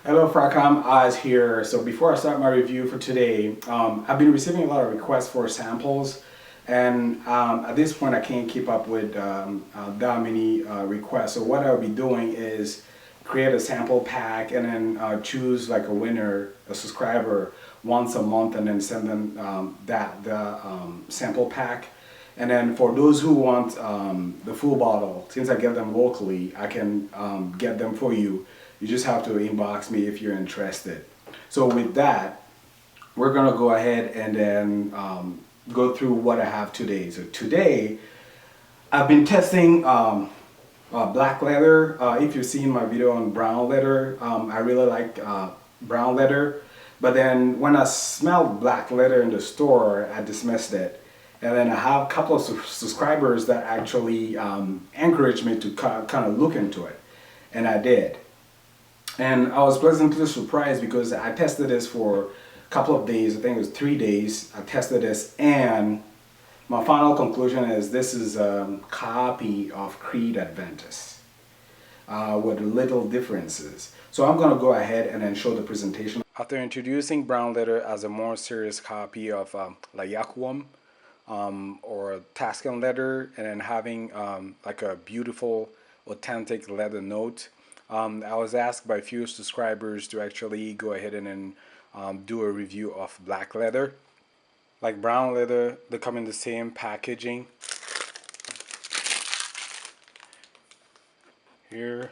Hello, Fracom. Oz here. So before I start my review for today, I've been receiving a lot of requests for samples, and at this point I can't keep up with that many requests. So what I'll be doing is create a sample pack and then choose like a winner, a subscriber, once a month, and then send them the sample pack. And then for those who want the full bottle, since I get them locally, I can get them for you. You just have to inbox me if you're interested. So with that, we're gonna go ahead and then go through what I have today. So today, I've been testing black leather. If you've seen my video on brown leather, I really like brown leather. But then when I smelled black leather in the store, I dismissed it. And then I have a couple of subscribers that actually encouraged me to kind of look into it. And I did. And I was pleasantly surprised because I tested this for a couple of days. I think it was 3 days. I tested this, and my final conclusion is this is a copy of Creed Aventus with little differences. So I'm going to go ahead and then show the presentation. After introducing brown leather as a more serious copy of Layaquam or Tuscan leather, and then having like a beautiful authentic leather note, I was asked by a few subscribers to actually go ahead and then do a review of black leather. Like brown leather, they come in the same packaging. Here,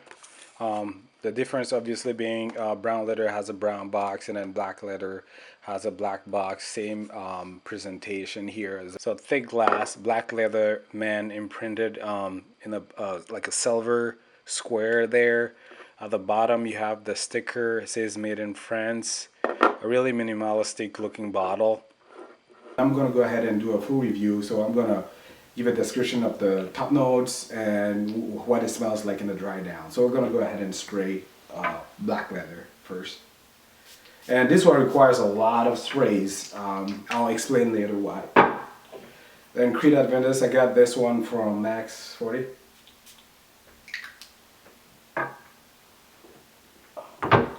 the difference obviously being brown leather has a brown box and then black leather has a black box. Same presentation here. So thick glass, black leather, man imprinted in a like a silver square there. At the bottom you have the sticker. It says made in France. A really minimalistic looking bottle. I'm gonna go ahead and do a full review, so I'm gonna give a description of the top notes and what it smells like in the dry down. So we're gonna go ahead and spray black leather first. And this one requires a lot of sprays. I'll explain later why. Then Creed Aventus, I got this one from Max 40.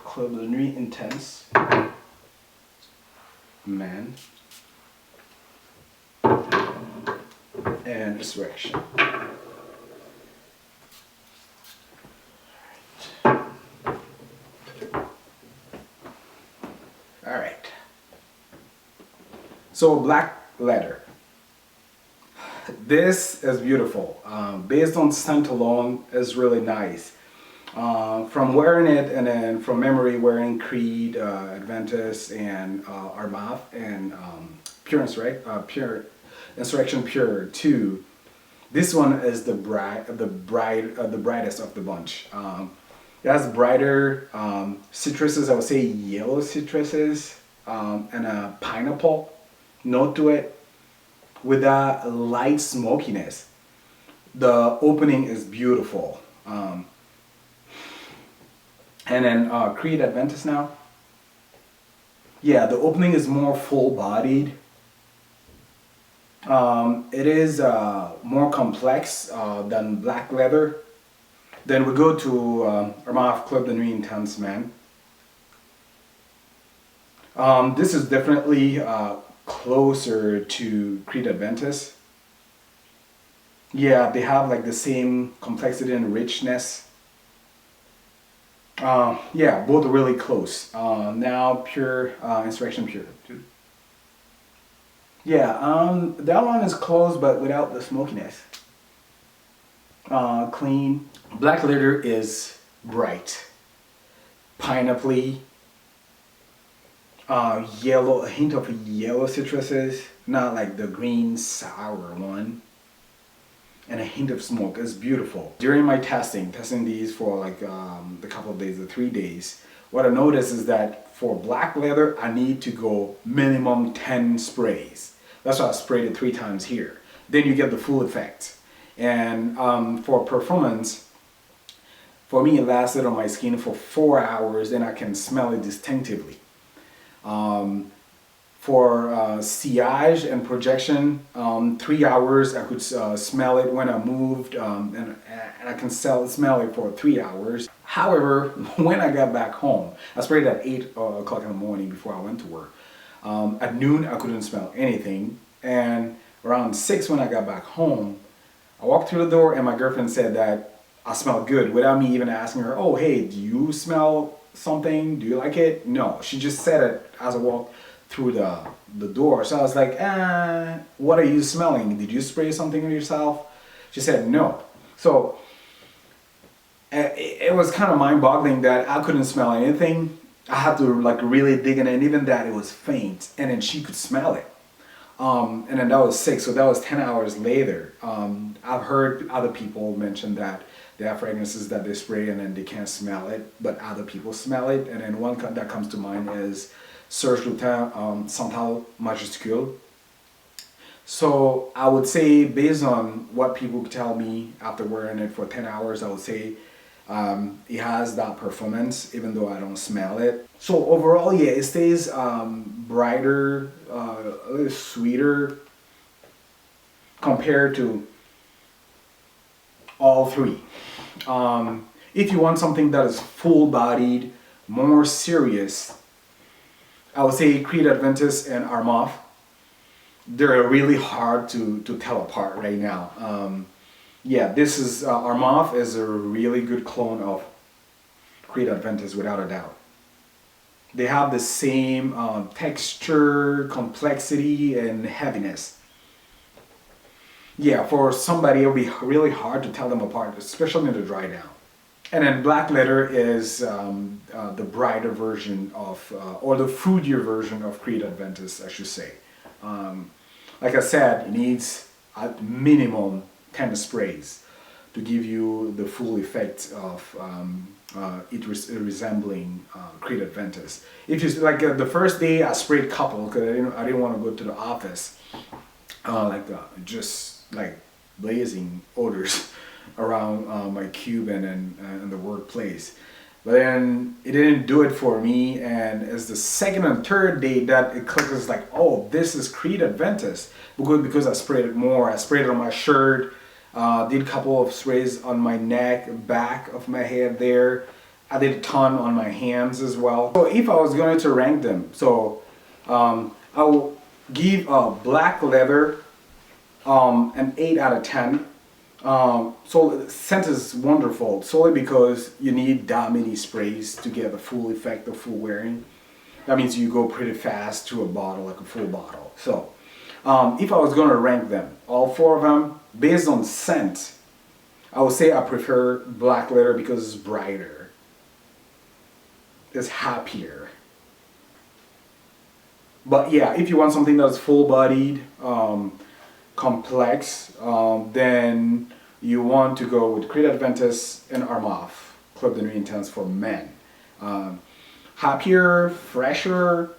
Club the Nuit Intense, Man, and Insurrection. Alright. So black leather. This is beautiful. Based on scent alone, is really nice. From wearing it and then from memory wearing Creed, Aventus, and Armath, and Pure Insurrection Pure 2. This one is the brightest of the bunch. It has brighter citruses, I would say yellow citruses, and a pineapple note to it with a light smokiness. The opening is beautiful. And then Creed Aventus now. Yeah, the opening is more full-bodied. It is more complex than black leather. Then we go to Armath Club the Nuit Intense, Man. This is definitely closer to Creed Aventus. Yeah, they have like the same complexity and richness. Yeah, both are really close. Now Pure Insurrection Pure. Yeah, that one is close but without the smokiness. Clean. Black leather is bright, pineapple-y, yellow, a hint of yellow citruses, not like the green sour one, and a hint of smoke. It's beautiful. During my testing these for like the couple of days, the 3 days, what I noticed is that for black leather, I need to go minimum 10 sprays. That's why I sprayed it 3 times here. Then you get the full effect. And for performance, for me, it lasted on my skin for 4 hours, and I can smell it distinctively. For sillage and projection, 3 hours. I could smell it when I moved, and I can smell it for 3 hours. However, when I got back home, I sprayed at 8 o'clock in the morning before I went to work. At noon, I couldn't smell anything, and around 6 when I got back home, I walked through the door and my girlfriend said that I smell good without me even asking her, oh, hey, do you smell something? Do you like it? No, she just said it as I walked through the door. So I was like, what are you smelling? Did you spray something on yourself? She said no. So it was kind of mind-boggling that I couldn't smell anything. I had to like really dig in, and even that it was faint, and then she could smell it. And then that was 6, so that was 10 hours later. I've heard other people mention that they have fragrances that they spray and then they can't smell it, but other people smell it. And then one that comes to mind is Serge Lutens, Santal Majuscule. So I would say, based on what people tell me after wearing it for 10 hours, I would say it has that performance, even though I don't smell it. So overall, yeah, it stays brighter, a little sweeter compared to all three. If you want something that is full-bodied, more serious, I would say Creed Aventus and Armaf. They're really hard to tell apart right now. Yeah, this is Armaf is a really good clone of Creed Aventus without a doubt. They have the same texture, complexity, and heaviness. Yeah, for somebody it'll be really hard to tell them apart, especially in the dry down. And then Black Leather is the brighter version of, or the fruitier version of Creed Aventus, I should say. Like I said, it needs at minimum 10 sprays to give you the full effect of resembling Creed Aventus. If you like the first day I sprayed couple because I didn't want to go to the office, just like blazing odors around my cube and the workplace. But then it didn't do it for me, and it's the second and third day that it clicked. It's like, oh, this is Creed Aventus. Because I sprayed it more. I sprayed it on my shirt, did a couple of sprays on my neck, back of my head there. I did a ton on my hands as well. So if I was going to rank them, so I will give Black Leather an 8 out of 10. So the scent is wonderful solely because you need that many sprays to get the full effect of full wearing. That means you go pretty fast through a bottle, like a full bottle. So if I was going to rank them, all 4 of them, based on scent, I would say I prefer Black Leather because it's brighter, it's happier. But yeah, if you want something that's full-bodied, complex, then you want to go with Creed Aventus and Armaf, Club de Nuit Intense for men. Happier, fresher,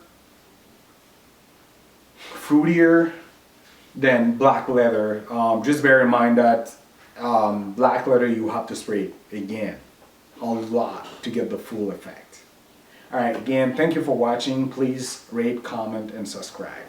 fruitier than Black Leather. Just bear in mind that Black Leather you have to spray again a lot to get the full effect. Alright, again, thank you for watching. Please rate, comment, and subscribe.